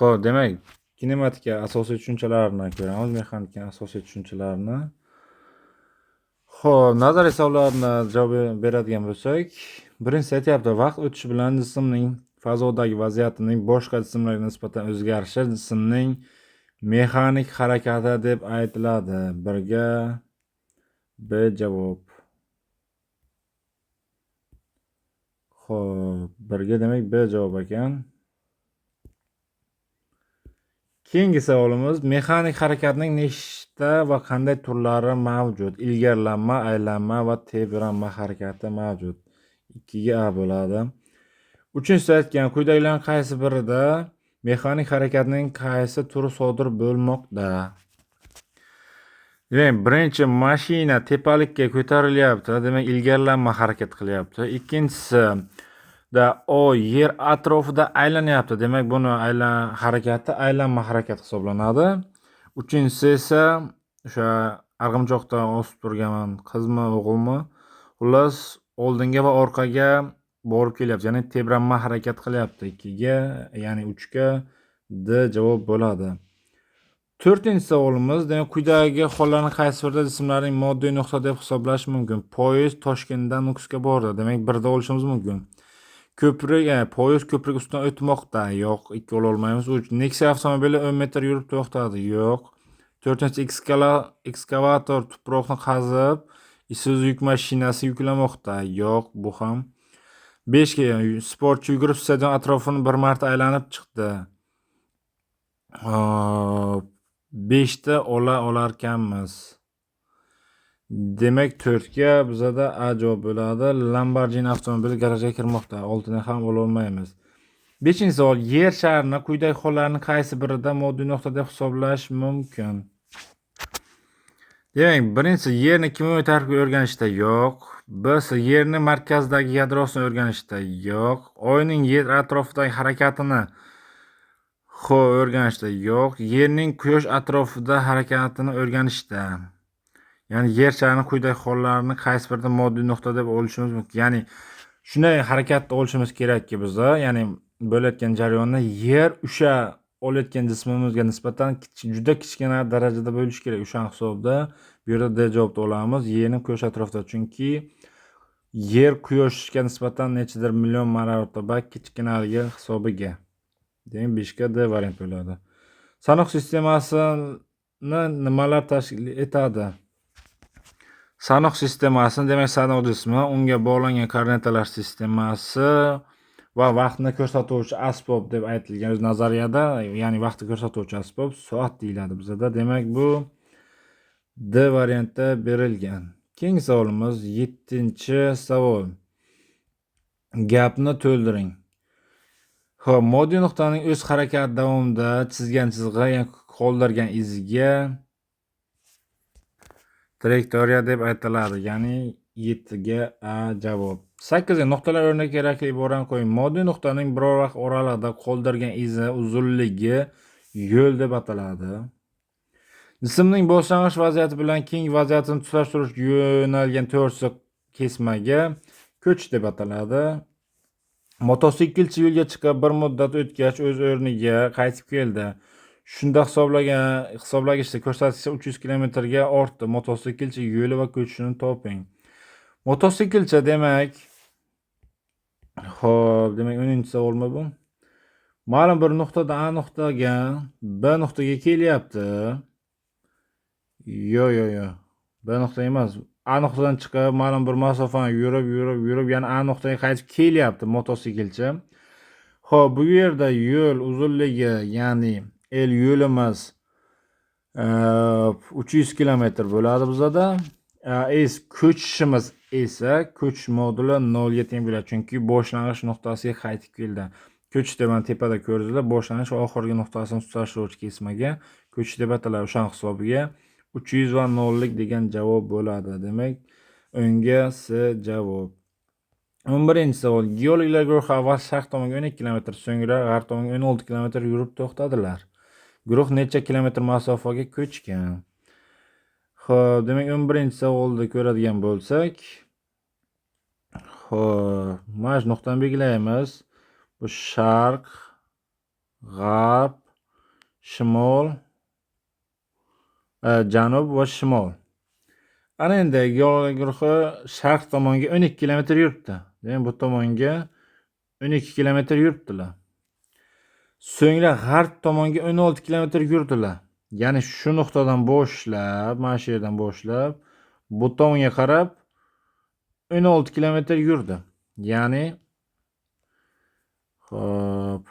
Xo'p, demak, kinematika asosiy tushunchalarini ko'ramiz, mexanika asosiy tushunchalarini. Xo'p, nazariy savollarni javob beradigan bo'lsak, birinchisi aytyapti, vaqt o'tishi bilan jismning fazodagi vaziyatining boshqa jismlarga nisbatan o'zgarishi jismning mexanik harakati deb aytiladi. Birga B javob. Xo'p, birga demak B javob ekan. Keyingi savolimiz, mexanik harakatning nechta va qanday turlari mavjud? Ilgarilanma, aylanma va tebranma harakati mavjud. 2 ga A bo'ladi. Uchinchisi aytgan, quyidagilarning qaysi birida mexanik harakatning qaysi turi sodir bo'lmoqda? Demak, birinchi mashina tepalikka ko'tarilyapti, demak ilgarilanma harakat qilyapti. Ikkinchisi o yer atrofida aylanyapti, demak buni harakati aylanma harakat hisoblanadi. Uchinchisi esa o'sha arg'imchoqdan osib turgan qizmi, o'g'ilmi, xullas oldinga va orqaga borib kelyapti, ya'ni tebranma harakat qilyapti. 2 ga, ya'ni 3 ga D javob bo'ladi. To'rtinchi savolimiz, demak quyidagi hollarning qaysi birida jismlarning moddiy nuqta deb hisoblash mumkin? Poyezd Toshkentdan Nukusga bordi, demak birda olishimiz mumkin. Ko'prik, poyezd ko'prik ustidan o'tmoqda. Yo'q, 2 ola olmaymiz. 3. Nexia avtomobili 10 metr yurib to'xtadi. Yo'q. 4. Ekskavator tuproqni qazib, Isuzu yuk mashinasi yuklamoqda. Yo'q, bu ham. 5 ga sportchi yugurib stadion atrofini bir marta aylanib chiqdi. 5 ta olarkanmiz. Demak 4 ga bizada A javob bo'ladi. Lamborghini avtomobili garajga kirmoqda. 6 ni ham ola olmaymiz. 5-savol, yer sharini quyidagi hollarning qaysi birida moddiy nuqta deb hisoblash mumkin? Demak, birinchisi yerni kimyoviy tarkibini o'rganishda yo'q. B'si yerni markazidagi yadrosini o'rganishda yo'q. Oyning yer atrofidagi harakatini o'rganishda yo'q. Yerning quyosh atrofida harakatini o'rganishda. Ya'ni yer sharining quyidagi hollarini qaysi birida moddiy nuqta deb olishimiz mumkin. Ya'ni shunday harakatni olishimiz kerakki bizda, ya'ni bo'layotgan jarayonni yer o'sha olayotgan jismimizga nisbatan juda kichkina darajada bo'lishi kerak. O'sha hisobda bu yerda D javobni olamiz. Yerning quyosh atrofida, chunki yer quyoshga nisbatan nechadir million marotaba kichkinaligi hisobiga. Demak 5 ga D variant bo'ladi. Sanoq sistemasini nimalar tashkil etadi? Sanoq sistemasini, demak sanoq jismi, unga bog'langan koordinatalar sistemasi va vaqtni ko'rsatuvchi asbob deb aytilgan o'z nazariyada, ya'ni vaqtni ko'rsatuvchi asbob soat deyiladi bizda. Demak bu D variantda berilgan. Keyingi savolimiz 7-savol. Gapni to'ldiring. Xo'p, moddiy nuqtaning o'z harakati davomida chizgan chizig'i, ya'ni qoldirgan iziga trayektoriya deb aytiladi. Ya'ni 7 ga A javob. 8 ga nuqtalar o'rniga kerakli iborani qo'ying. Moddiy nuqtaning biror vaqt oralig'ida qoldirgan izi uzunligi yo'l deb ataladi. Jismning boshlang'ich vaziyati bilan keyingi vaziyatini tutashtirish yo'nalgan to'g'risida kesmaga ko'chish deb ataladi. Mototsiklchi yo'lga chiqib, bir muddat o'tgach o'z o'rniga qaytib keldi. Shunda hisoblagichda ko'rsatkichi 300 km ga ortdi. Mototsiklchi yo'li va ko'chishini toping. Mototsiklchi demak, xo'p, demak 10-savolmi bu? Ma'lum bir nuqtadan A nuqtaga B nuqtaga kelyapti. Yo'q. B nuqta emas. A nuqtadan chiqib, ma'lum bir masofani yurib, yana A nuqtaga qaytib kelyapti mototsiklchi. Xo'p, bu yerda yo'l uzunligi, ya'ni L yo'limiz 300 km bo'ladi bizda. Ko'chishimiz esa ko'chish moduli 0 ga teng bo'ladi, chunki boshlang'ich nuqtasiga qaytib keldi. Ko'chish deb mana tepada ko'rdingizlar, boshlang'ich va oxirgi nuqtasini tutashtiruvchi kesmaga ko'chish deb ataladi. O'sha hisobiga 300 va 0 degan javob bo'ladi. Demak, o'ngga C javob. 11-savol. Geologlar guruhi avval sharq tomonga 12 km, so'ngra g'arb tomonga 16 km yurib to'xtadilar. Guruh necha kilometr masofaga ko'chgan? Xo'p, demak 11-savolni ko'radigan bo'lsak, xo'p, mana shu nuqtani belgilaymiz. Bu sharq, g'arb shimol, janub va shimol. Ana endi geologik guruhi sharq tomonga 12 kilometr yuribdi. Demak, bu tomonga 12 kilometr yuribdilar. So'ngra g'arb tomonga 16 kilometr yurdilar. Ya'ni shu nuqtadan boshlab, mana shu yerdan boshlab, bu tomonga qarab 16 kilometr yurdi. Ya'ni hop,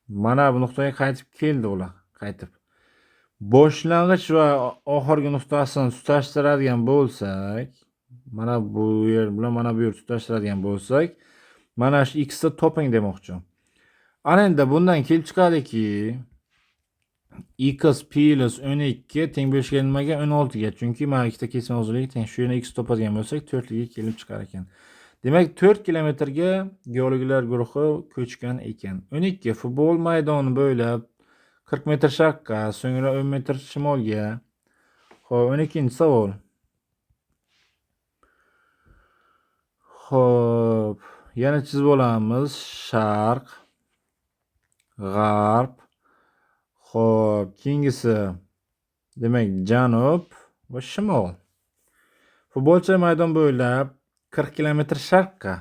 mana bu nuqtaga qaytib keldi ular, qaytib. Boshlang'ich va oxirgi nuqtasini tutashtiradigan bo'lsak, mana bu yer bilan mana bu yer tutashtiradigan bo'lsak, mana shu x ni toping demoqchi. Ana endi bundan kelib chiqadiki, x plus 12 teng bo'lishga nimaga? 16 ga. Chunki mana ikkita kesma uzunligi teng. Shu yerni x topadigan bo'lsak, 4 ga kelib chiqar ekan. Demak, 4 kilometrga geologlar guruhi ko'chgan ekan. 12 futbol maydoni bo'ylab 40 metr sharqqa, so'ngra 10 metr shimolga. Xo'p, 12-savol. Xo'p, yana chizib olamiz. Sharq, g'arb. Xo'p, keyingisi demak janub va shimol. Futbolchi maydon bo'ylab 40 kilometr sharqqa.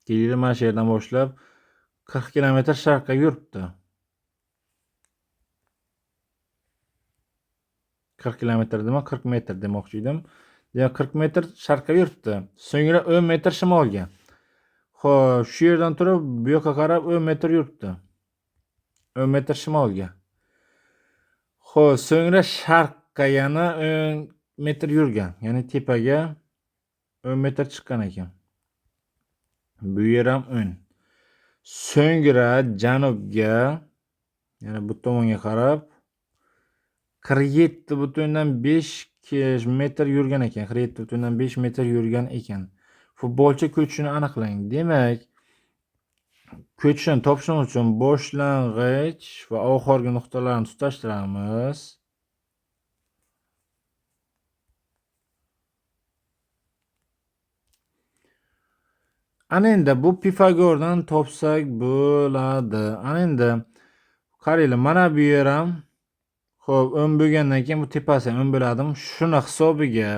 Kelinglar, mana shu yerdan boshlab 40 kilometr sharqqa yuribdi. 40 kilometr dema, 40 metr demoqchi edim. Demak, 40 metr sharqqa yuribdi. So'ngra 10 metr shimolga. Xo'p, shu yerdan turib bu yoqqa qarab 10 metr yuribdi. 10 metr shimolga. Xo'p, so'ngra sharqqa yana 10 metr yurgan. Ya'ni tepaga 10 metr chiqqan ekan. Bu yer ham 10. So'ngra janubga, yana bu tomonga qarab 47,5 metr yurgan ekan. 47,5 metr yurgan ekan. Futbolchi ko'chishini aniqlang. Demak, ko'chishini topishimiz uchun boshlang'ich va oxirgi nuqtalarni tutashtiramiz. Ana endi bu Pifagordan topsak bo'ladi. Ana endi qaranglar, mana bu yer ham xo'p, 10 bo'lgandan keyin bu tepasi ham 10 bo'ladimi? Shuni hisobiga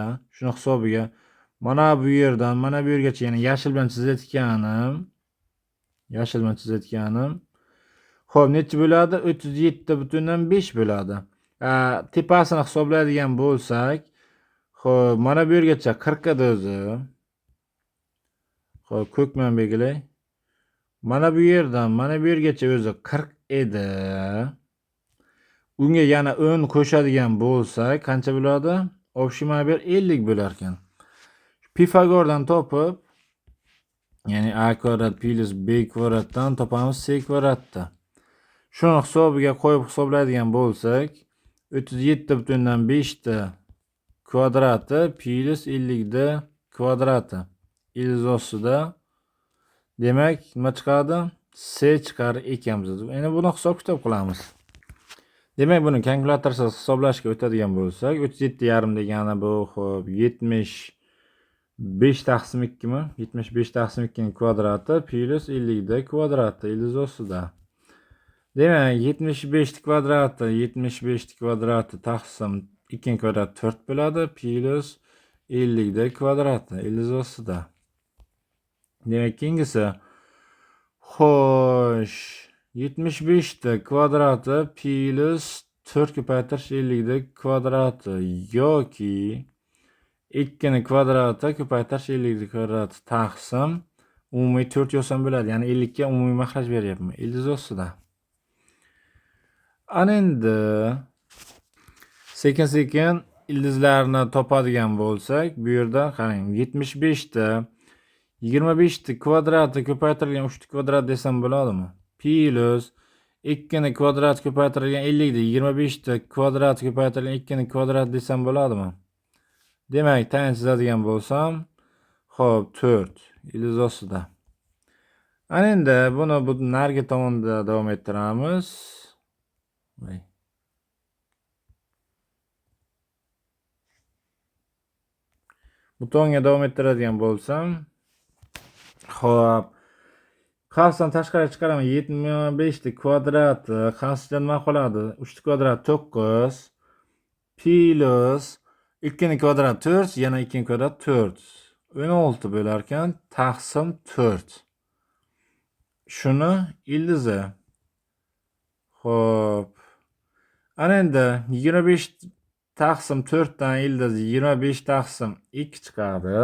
mana bu yerdan mana bu yergacha, ya'ni yashil bilan chizayotganim. Xo'p, necha bo'ladi? 37,5 bo'ladi. Tepasini hisoblaydigan bo'lsak, xo'p, mana bu yergacha 40 edi o'zi. Xo'p, ko'k bilan belgilay. Mana bu yerdan mana bu yergacha o'zi 40 edi. Unga yana 10 qo'shadigan bo'lsak, qancha bo'ladi? Общий mana bu yer 50 bo'lar ekan. Pifagordan topib, ya'ni a kvadrat plus b kvadratdan topamiz c kvadratda. Shuni hisobiga qo'yib hisoblaydigan bo'lsak, 37,5 ta kvadrati plus 50 da kvadrati. Ildiz ostida. Demak, nima chiqadi? C chiqar ekan biz. Endi buni hisob-kitob qilamiz. Demak, buni kalkulyatorsiz hisoblashga o'tadigan bo'lsak, 37,5 degani bu, xo'p, 75 taqsim 2 mi? 75 taqsim 2 ning kvadrati plus 50 da kvadrati ildiz ostida. Demak, 75 kvadrati taqsim 2 ning kvadrati 4 bo'ladi, plus 50 da kvadrati ildiz ostida. Demak, keyingisi xo'sh, 75 ta kvadrati plus 4 ko'paytirish 50 da kvadrati yoki 2 ning kvadrati ko'paytirish 50 da kvadrati taqsim umumiy 4 yozsam bo'ladi. Ya'ni 50 ga umumiy mahraj beryapman ildiz ostida. Ana endi sekin-sekin ildizlarni topadigan bo'lsak, bu yerda qarang, 75 ta 25 ta kvadrati ko'paytirilgan 3 ta kvadrat desam bo'ladimi? Plus 2 ning kvadrati ko'paytirilgan 50 da 25 ta kvadrati ko'paytirilgan 2 ning kvadrati desam bo'ladimi? Demak, tayin chizadigan bo'lsam, xo'p, 4 ildiz ostida. Ana endi buni bu narigi tomonda davom ettiramiz. Bu tomonga davom ettiradigan bo'lsam, xo'p, Qavsdan tashqariga chiqaraman. 75 ni kvadrati qavsdan nima qoladi? 3 ni kvadrati 9 plus 2 ni kvadrati 4, yana 2 ni kvadrati 4. 16 bo'larkan taqsim 4. Shuni ildizi. Xo'p. Ana endi 25 taqsim 4 dan ildiz 25 taqsim 2 chiqadi.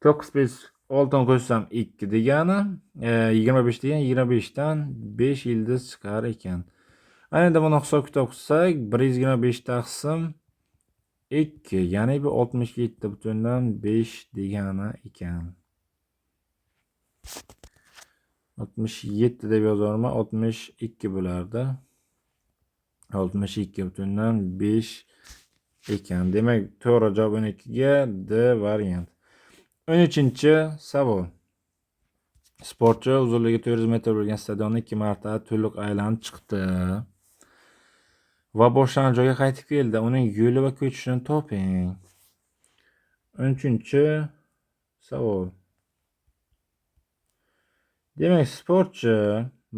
9 plus 6 ni qo'shsam 2 degani, 25 degan 25 dan 5 ildiz chiqar ekan. Ana endi buni hisob-kitob qilsak, 125 taqsim 2, ya'ni bu 67,5 degani ekan. 67 deb yozarman, 62 bo'lardi. 62,5 ekan. Demak, to'g'ri javob 12 ga D variant. 13-savol. Sportchi uzunligi 400 metr bo'lgan stadionni 2 marta to'liq aylanib chiqdi va boshlangan joyga qaytib keldi. Uning yo'li va ko'chishini toping. 13-savol. Demak, sportchi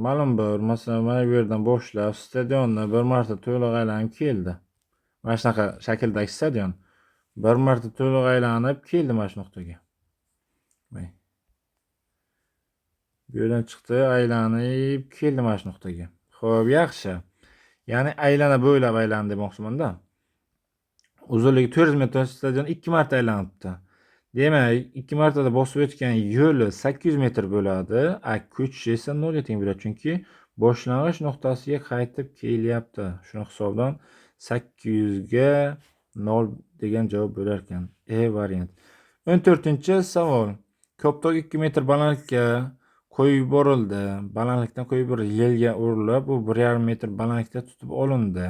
ma'lum bir, masalan, mana bu yerdan boshlab stadionni bir marta to'liq aylanib keldi. Mana shunaqa shakldagi stadion bir marta to'liq aylanib keldi mana shu nuqtaga. Bu yerdan chiqdi, aylanib keldi mana shu nuqtaga. Xo'p, yaxshi. Ya'ni aylana bo'ylab aylandi demoqchiman-da. Uzunligi 400 metr stadion 2 marta aylanibdi. Demak, 2 martada bosib o'tgan yo'li 800 metr bo'ladi. Ko'chishi esa 0 ga teng bo'ladi, chunki boshlang'ich nuqtasiga qaytib kelyapti. Shuni hisobdan 800 ga 0 degan javob bo'lar ekan. Variant. 14-savol. Ko'ptok 2 metr balandlikka qo'yib yuborildi. Balandlikdan qo'yib yuborildi. Yerga urilib, u 1,5 metr balandlikda tutib olindi.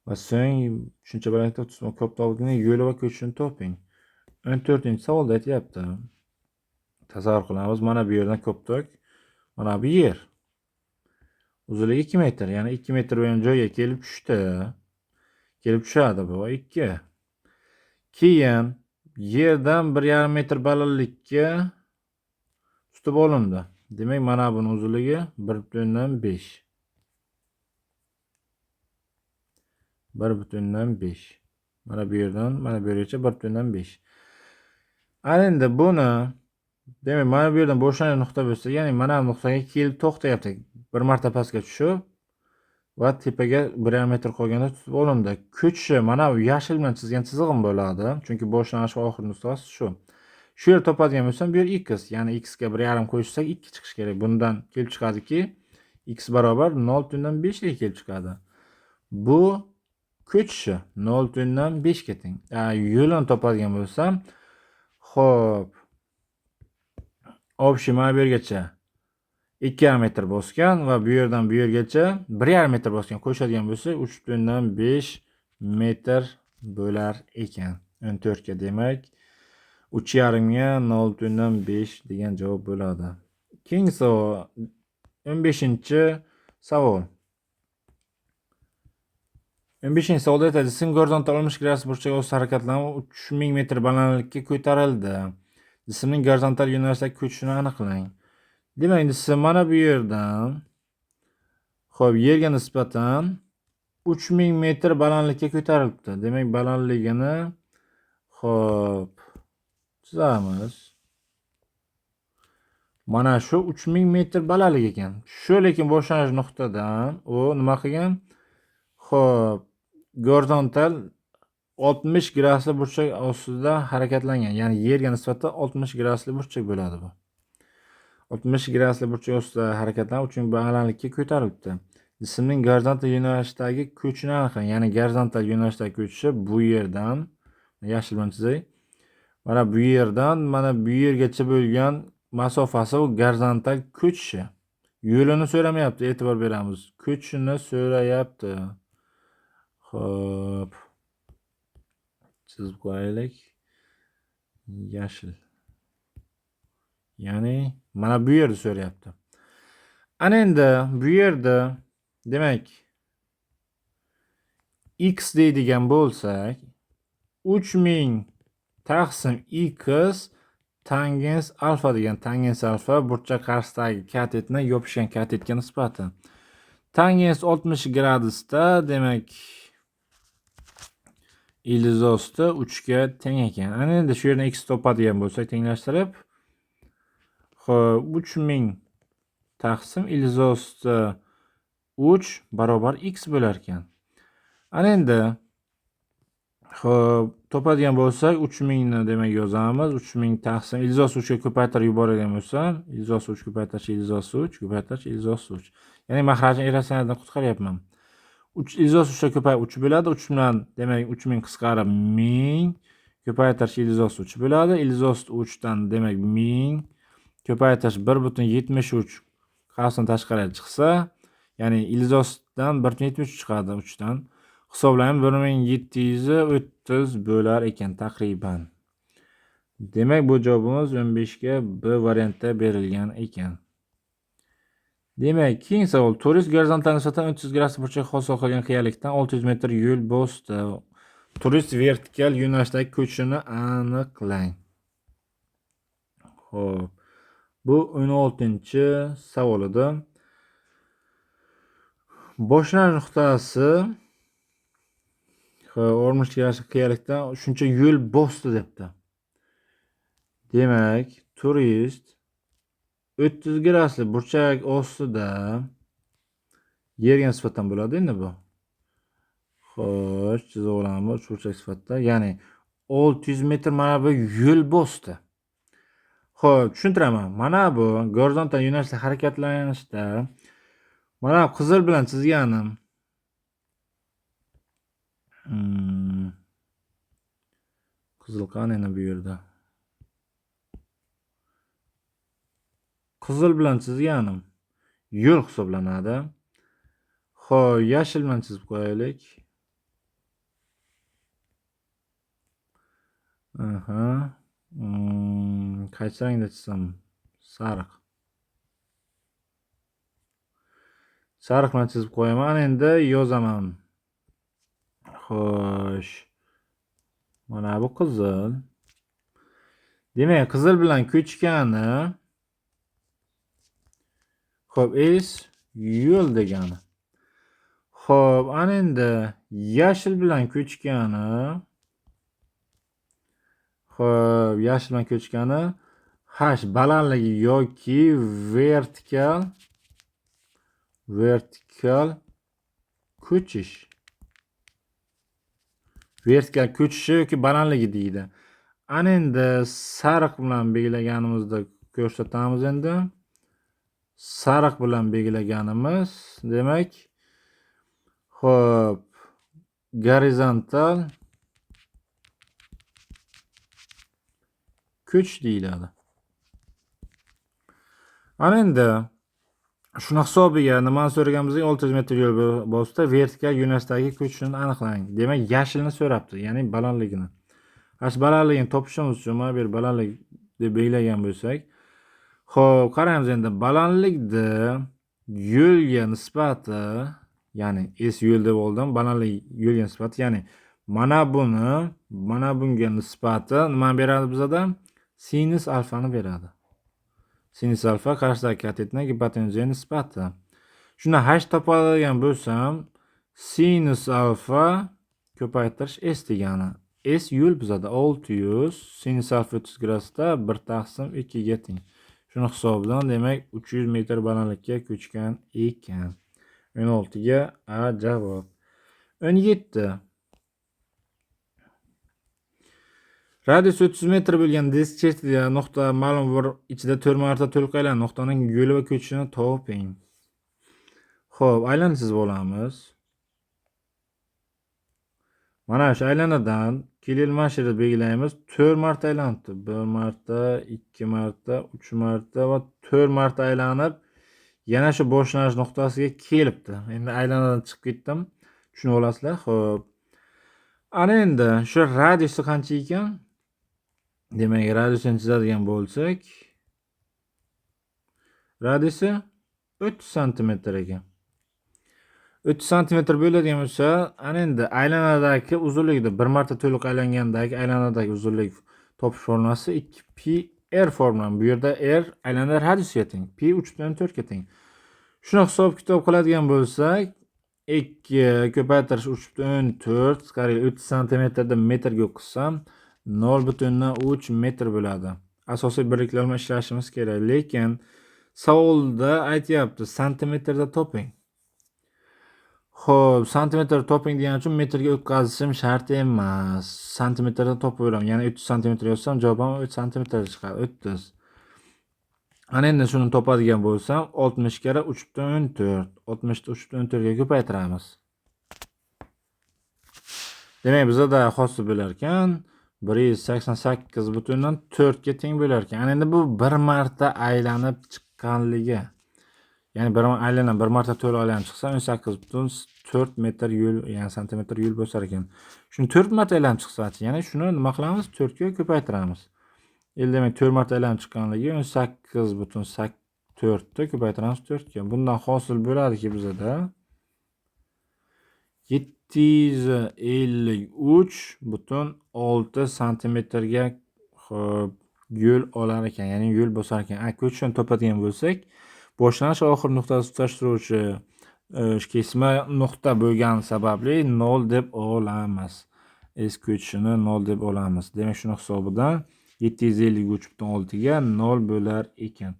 Va so'ng shuncha balandlikda tutib ko'ptokning yo'li va ko'chishini toping. 14-savolda aytyapti. Tasavvur qilamiz, mana bu yerdan ko'ptok, mana bu yer. Uzunligi 2 metr, ya'ni 2 metr bo'lgan joyga kelib tushdi. Kelib tushadi bu 2. Keyin yerdan 1,5 metr balandlikka tutib olindi. Demak, mana buning uzunligi 1,5. 1,5. Mana bu yerdan mana bu yergacha 1,5. Ana endi buni, demak, mana bu yerdan boshlangan nuqta bo'lsa, ya'ni mana bu nuqtaga kelib to'xtayapti. Bir marta pastga tushib va tepaga 1,5 metr qolganda tutib olindi. Ko'chishi mana bu yashil bilan chizgan chizig'im bo'ladi, chunki boshlanish va oxir nuqtasi shu. Shu yer topadigan bo'lsam, bu yer x, ya'ni x ga 1,5 qo'shsak 2 chiqish kerak. Bundan kelib chiqadiki, x barobar 0,5 ga kelib chiqadi. Bu ko'chishi 0,5 ga teng. Yo'lini topadigan bo'lsam, xo'p. Общий mana bu yergacha 2,5 metr bosgan va bu yerdan bu yergacha 1,5 metr bosgan. Qo'shadigan bo'lsa 3,5 metr bo'lar ekan. 14 ga demak 3,5 ga 0,5 degan javob bo'ladi. Keyingi savol 15-savol. 15-savolda aytadi, jism gorizontal olmish gradus burchak ostida harakatlanib 3000 metr balandlikka ko'tarildi. Jismning gorizontal yo'nalishdagi ko'chishini aniqlang. Demak, jism mana bu yerdan xo'p, yerga nisbatan 3000 metr balandlikka ko'tarilibdi. Demak, balandligini xo'p chizamiz. Mana shu 3000 metr balandlik ekan. Shu lekin boshlanish nuqtadan u nima qilgan? Xo'p, gorizontal 60 gradusli burchak ostida harakatlangan. Ya'ni yerga nisbatan 60 gradusli burchak bo'ladi bu. 60 gradusli burchak ostida harakatlanib, uchun balandlikka ko'tarilibdi. Jismning gorizontal yo'nalishdagi ko'chini aniqlang. Ya'ni gorizontal yo'nalishdagi ko'chishi bu yerdan, yashil bilan chizay. Mana bu yerdan mana bu yergacha bo'lgan masofasi u gorizontal ko'chishi. Yo'lini so'ramayapti, e'tibor beramiz. Ko'chishini so'rayapti. Xo'p. Chizib qo'yaylik. Yashil. Ya'ni mana bu yerni so'rayapti. Ana endi bu yerda demak x deydigan bo'lsak 3000 taqsim x tangens alfa degan tangens alfa burchak qarshisidagi katetni yopishgan katetga nisbati. Tangens 60 gradusda, demak ildizosti 3 ga teng ekan. Ana endi shu yerdan x topadigan bo'lsak, tenglashtirib, xo'p, 3000 taqsim ildizosti 3 barobar x bo'lar ekan. Ana endi xo'p, topadigan bo'lsak 3000 ni demak yozamiz. 3000 taqsim ildizosi 3 ga ko'paytirib yuboradigan bo'lsam, ildizosi 3 ko'paytirish ildizosi 3 ko'paytirish ildizosi 3. Ya'ni mahrajni irratsionaldan qutqaryapman. 3 ildizosi 3 ga ko'payib 3 bo'ladi. 3 bilan demak 3000 qisqarib 1000 ko'paytirish ildizosi 3 bo'ladi. Ildizosi 3 dan demak 1000 ko'paytirish 1.73 qavsdan tashqariga chiqsa, ya'ni ildizosidan 1.73 chiqadi 3 dan. Hisoblaymiz 1730 bo'lar ekan taqriban. Demak bu javobimiz 15 ga B variantda berilgan ekan. Demak, keyingi savol. Turist gorizontal nisbatan 300 gradus burchak hosil qilgan qiyalikdan 600 metr yo'l bosdi. Turist vertikal yo'nalishdagi ko'chishini aniqlang. Xo'p. Bu 16-savol edi. Boshlanish nuqtasi o'rmishga qiyalikdan shuncha yo'l bosdi debdi. Demak, turist 30 gradusli burchak ostida yerga nisbatan bo'ladi endi bu. Xo'sh, chizib olamiz burchak sifatida. Ya'ni 600 metr mana bu yo'l bosdi. Xo'p, tushuntiraman. Mana bu gorizontal yo'nalishda harakatlanishda mana qizil bilan chizganim qizil qani endi bu yerda? Qizil bilan chizganim yo'l hisoblanadi. Xo'p, yashil bilan chizib qo'yaylik. Qaysi rangda chizsam? Sariq. Sariq bilan chizib qo'yaman. Endi yozaman. Xo'sh. Mana bu qizil. Demak, qizil bilan ko'chgani xo'p, S yo'l degani. Xo'p, ana endi yashil bilan ko'chgani xo'p, yashil bilan ko'chgani H balandligi yoki vertikal ko'chish. Vertikal ko'chishi yoki balandligi deydi. Ana endi sariq bilan belgilaganimizda ko'rsatamiz endi. Sariq bilan belgilaganimiz demak xo'p, gorizontal ko'chish deyiladi. Ana endi shuni hisobiga nimani so'raganimizda 600 metr yo'l bosdi, vertikal yo'nalishdagi ko'chishini aniqlang. Demak, yashilni so'rabdi, ya'ni balandligini. Balandligini topishimiz uchun mana bu balandlik deb belgilagan bo'lsak, xo'p, qaraymiz endi balandlikni yo'lga nisbati, ya'ni S yo'l deb oldim, balandlik yo'lga nisbati, ya'ni mana buni mana bunga nisbati nima beradi bizda? Sinus alfani beradi. Sinus alfa qarshidagi katetning gipotenuzaga nisbati. Shuni H topadigan bo'lsam, sinus alfa ko'paytirish S degani. S yo'l bizada 600, sinus alfa 30 gradusda 1/2 ga teng. Shuni hisobidan demak 300 metr balandlikka ko'chgan ekan. 16 ga A javob. 17. Radius 30 metr bo'lgan disk chetida nuqta ma'lum bir ichida 4 marta to'lqaylan nuqtaning yo'li va ko'chishini toping. Xo'p, aylana chizib olamiz. Mana shu aylanadan kelil marshruti belgilaymiz. 4 marta aylanibdi. 1 marta, 2 marta, 3 marta va 4 marta aylanib, yana shu boshlanish nuqtasiga kelibdi. Endi aylanadan chiqib ketdim. Tushunib olasizlar? Xo'p. Ana endi shu radiusi qancha ekan? Demak, radiusini chizadigan bo'lsak, radiusi 30 sm ekan. 30 sm bo'ladigan bo'lsa, ana endi aylanadagi uzunlikda bir marta to'liq aylangandagi aylanadagi uzunlik topish formulasi 2pi R formulam. Bu yerda R aylanma radiusiga teng. Pi 3/4 ga teng. Shuni hisob-kitob qiladigan bo'lsak, 2 ko'paytirish 3/4 qariyb 30 santimetrdan metrga o'qitsam 0,3 metr bo'ladi. Asosiy birliklar bilan ishlashimiz kerak, lekin savolda aytyapti santimetrda toping. Xo'p, santimetr toping degani uchun metrga o'tkazishim shart emas. Santimetrda topib beraman. Ya'ni 30 santimetr yozsam javobim 30 santimetr chiqadi. 30. Ana endi shuni topadigan bo'lsam 60 kara 3/4. 60 ni 3/4 ga ko'paytiramiz. Demak, bizda hosil bo'lar ekan 188,4 ga teng bo'lar ekan. Ana endi bu bir marta aylanib chiqqanligi. Ya'ni bir marta to'la aylanib chiqsa 18,4 metr yo'l, ya'ni santimetr yo'l bo'lsar ekan. Shuni 4 marta aylanib chiqsa-chi, ya'ni shuni nima qilamiz? 4 ga ko'paytiramiz. Demak 4 marta aylanib chiqqanligi 18,4 ni ko'paytiramiz 4 ga. Bundan hosil bo'ladiki bizda 753,6 santimetrga yo'l olar ekan, ya'ni yo'l bosar ekan. Ko'chishini topadigan bo'lsak, boshlanish va oxir nuqtasi tutashtiruvchi kesma nuqta bo'lgani sababli 0 deb olamiz. S ko'chishini 0 deb olamiz. Demak, shuni hisobidan 753,6 ga 0 bo'lar ekan.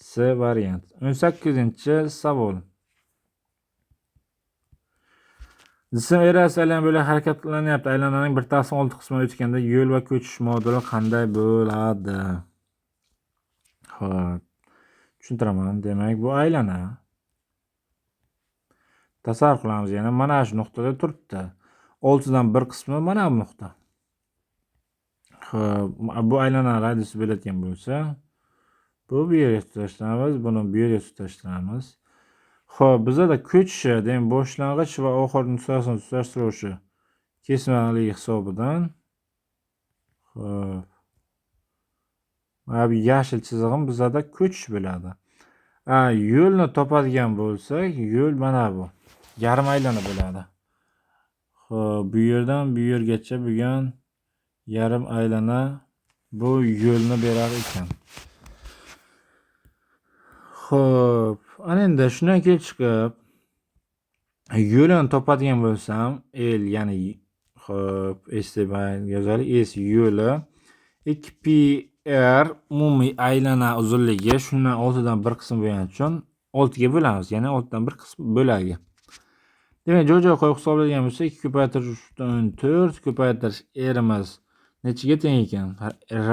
C variant. 18-savol. Jism erasi aylanma bo'lak harakat qilinyapti. Aylananing 1/6 qismini o'tganda yo'l va ko'chish moduli qanday bo'ladi? Xo'p, tushuntiraman. Demak, bu aylana. Tasavvur qilamiz, yana mana shu nuqtada turibdi. 6 dan 1 qismi mana bu nuqta. Xo'p, bu aylana radiusi bo'ladigan bo'lsa, bu yerga tutashtiramiz, buni bu yerga tutashtiramiz. Xo'p, bizda ko'chishi, demak, boshlang'ich va oxir nuqtasini tutashtiruvchi kesmalik hisobidan. Xo'p. Mana bu yashil chizig'im bizda ko'chish bo'ladi. Yo'lni topadigan bo'lsak, yo'l mana bu. Yarim aylana bo'ladi. Xo'p, bu yerdan bu yergacha bo'lgan yarim aylana bu yo'lni berar ekan. Xo'p, ana endi shundan kelib chiqib yo'lini topadigan bo'lsam, L ya'ni xo'p, S deb yozaylik. S yo'li 2πr umumiy aylana uzunligi shundan 6 dan 1 qism bo'lgani uchun 6 ga bo'lamiz, ya'ni 6 dan 1 qism bo'lagi. Demak, joy-joy qo'yib hisoblaydigan bo'lsak, 2 ko'paytirish 3/4 ko'paytirish rimiz nechiga teng ekan? R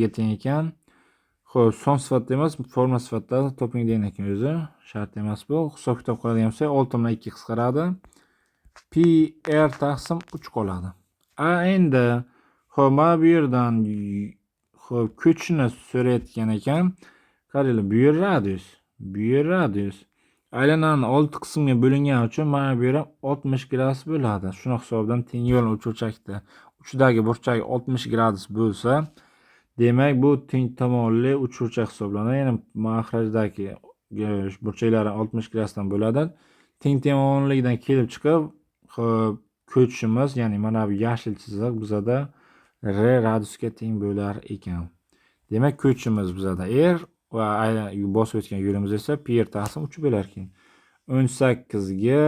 ga teng ekan. Xo'p, son sifatda emas, forma sifatida toping degan ekan o'zi. Shart emas bu. Hisob-kitob qiladigan bo'lsak, 6 bilan 2 qisqaradi. Pi r taqsim 3 qoladi. Endi xo'p, mana bu yerdan xo'p, ko'chishni so'rayotgan ekan. Qaranglar, bu yer radius, bu yer radius. Aylananing 6 qismga bo'lingani uchun mana bu yer 60 gradus bo'ladi. Shuni hisobidan teng yo'l uchburchakda uchidagi burchak 60 gradus bo'lsa, demak bu teng tomonli uchburchak hisoblanadi. Ya'ni maxrajdagi burchaklari 60 gradusdan bo'ladi. Teng tomonligidan kelib chiqib, xo'p, ko'chishimiz, ya'ni mana bu yashil chiziq bizda R radiusga teng bo'lar ekan. Demak, ko'chishimiz bizda R va bosib o'tgan yo'limiz esa pi r taqsim 3 bo'lar ekan. 18 ga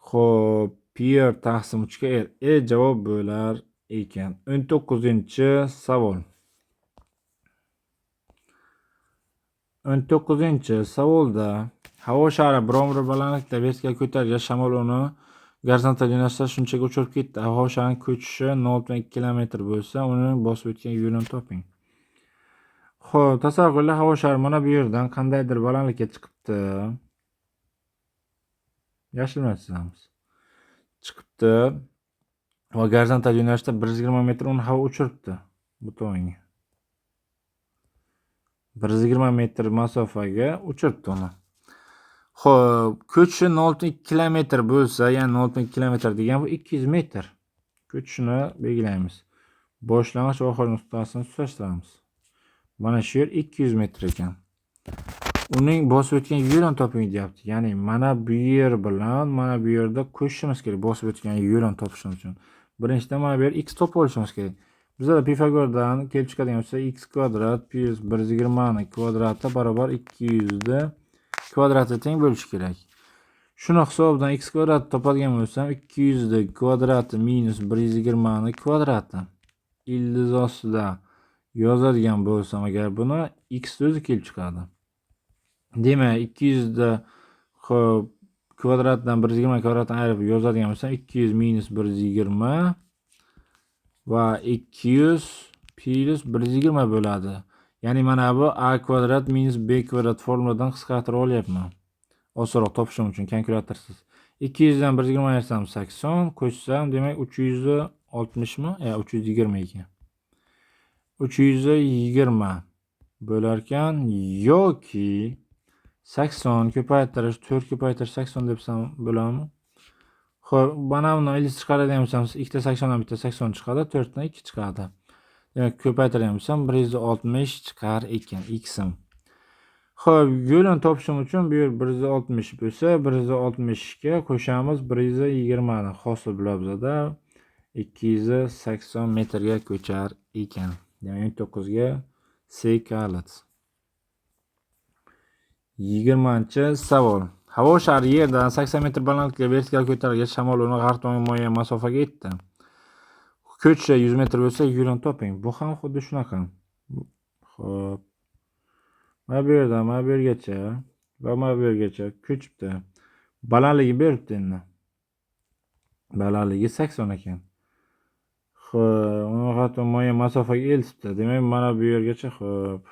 xo'p, pi r taqsim 3 ga R javob bo'lar ekan. 19-savol. 19-savolda havo shari biron-bir balandlikda vertikal ko'tarilgan shamol uni gorizontal yo'nalishda shunchaga uchirib ketdi. Havo sharining ko'chishi 0,2 kilometr bo'lsa, uni bosib o'tgan yo'lini toping. Xo'p, tasavvur qiling, havo shari mana bu yerdan qandaydir balandlikka chiqibdi. Yashilma chizamiz. Chiqibdi va gorizontal yo'nalishda 120 metr uni havo uchiribdi bu tomonga. 120 metr masofaga uchiribdi uni. Xo'p, ko'chishi 0,2 kilometr bo'lsa, ya'ni 0,2 kilometr degan bu 200 metr. Ko'chishini belgilaymiz. Boshlang'ich va oxir nuqtasini tutashtiramiz. Mana shu yer 200 metr ekan. Uning bosib o'tgan yo'lini toping deyapti. Ya'ni mana bu yer bilan mana bu yerda qo'shishimiz kerak bosib o'tgan yo'lini topishimiz uchun. Birinchidan mana bu yer x topib olishimiz kerak. Bizda Pifagordan kelib chiqadigan bo'lsa x kvadrat plus 120 ni kvadrati barobar 200 ni kvadrati teng bo'lishi kerak. Shuni hisobidan x kvadrat topadigan bo'lsam 200 ni kvadrati minus 120 ni kvadrati. Ildiz ostida yozadigan bo'lsam agar buni x o'zi kelib chiqadi. Demak 200 da xo'p kvadratdan 120 kvadratdan ayirib yozadigan bo'lsam 200 minus 120 va 200 plus 120 bo'ladi. Ya'ni mana bu a kvadrat minus b kvadrat formuladan qisqartirib olyapman. Osonroq topishim uchun kalkulyatorsiz. 200 dan 120 ayirsam 80, qo'shsam demak 360 mi? 320 ekan. 320 bo'larkan yoki 80 ko'paytirish 4 ko'paytirish 80 debsam bo'ladimi? Xo'p, mana buni ildiz chiqaradigan bo'lsam, ikkita 80 dan bitta 80 chiqadi, 4 dan 2 chiqadi. Demak, ko'paytiradigan bo'lsam 160 chiqar ekan x'im. Xo'p, yo'lini topishim uchun bu yer 160 bo'lsa, 160 ga qo'shamiz 120 ni hosil bo'ladi bizda 280 metrga ko'char ekan. Demak, 9 ga C kalit. 20-savol. Havo shari yerdan 80 metr balandlikka vertikal ko'tarilgach, shamol uni g'arb tomonga muayyan masofaga etdi. Ko'chishi 100 metr bo'lsa, yo'lini toping. Bu ham xuddi shunaqa. Xo'p. Mana bu yerdan mana bu yergacha va mana bu yergacha ko'chibdi. Balandligi beribdi endi. Balandligi 80 ekan. Xo'p, uni hatto muayyan masofaga eltibdi. Demak, mana bu yergacha xo'p.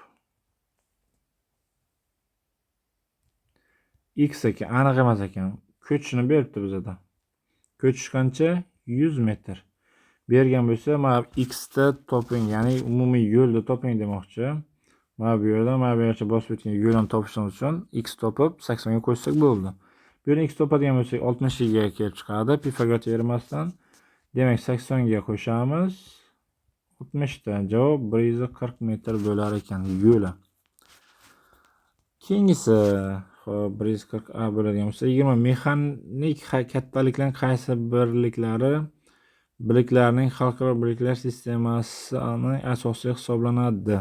X ekan, aniq emas ekan. Ko'chishini beribdi bizda. Ko'chish qancha? 100 metr. Bergan bo'lsa, mana x ni toping, ya'ni umumiy yo'lni toping demoqchi. Mana bu yerdan mana bu yergacha bosib o'tgan yo'lni topishimiz uchun x topib 80 ga qo'shsak bo'ldi. Bu yerdan x topadigan bo'lsak 60 ga kelib chiqadi Pifagor teoremasdan. Demak 80 ga qo'shamiz. 60 dan javob 140 metr bo'lar ekan yo'li. Keyingisi, xo'p, 140 a bo'ladigan bo'lsa, 20 mexanik kattaliklarning qaysi birliklarning xalqaro birliklar sistemasining asosi hisoblanadi?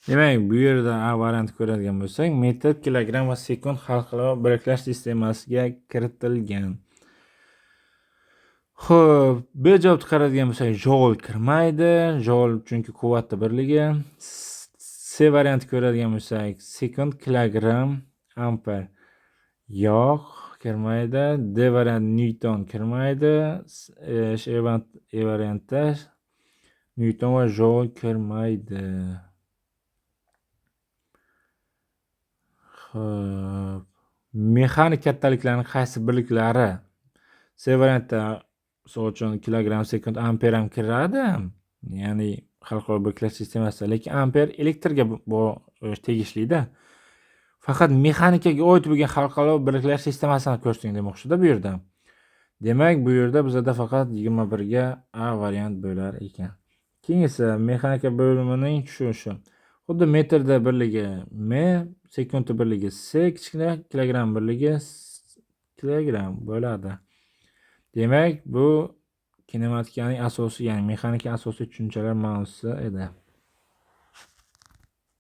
Demak, bu yerda A varianti ko'radigan bo'lsak, metr, kilogramm va sekund xalqaro birliklar sistemasiga kiritilgan. Xo'p, B javobni qaraydigan bo'lsak, joul kirmaydi. Joul chunki quvvatni birligi. C varianti ko'radigan bo'lsak, sekund, kilogramm, amper. Yo'q, kirmaydi. D varianti newton kirmaydi. E varianti newton va joul kirmaydi. Xo'p, mexanik kattaliklarning qaysi birliklari? C variantda misol uchun kilogramm, sekund, amper ham kiradi. Ya'ni xalqaro birliklar sistemasida, lekin amper elektrga tegishli-da. Faqat mexanikaga oid bo'lgan xalqaro birliklar sistemasini ko'rsating demoqchi-da bu yerda. Demak, bu yerda bizda faqat 21 ga A variant bo'lar ekan. Keyingisi mexanika bo'limining tushunishi. Xuddi metrda birligi m, sekundda birligi s, kichkina kilogramm birligi kilogramm bo'ladi. Demak, bu kinematikaning asosiy, ya'ni mexanika asosiy tushunchalar mavzusi edi.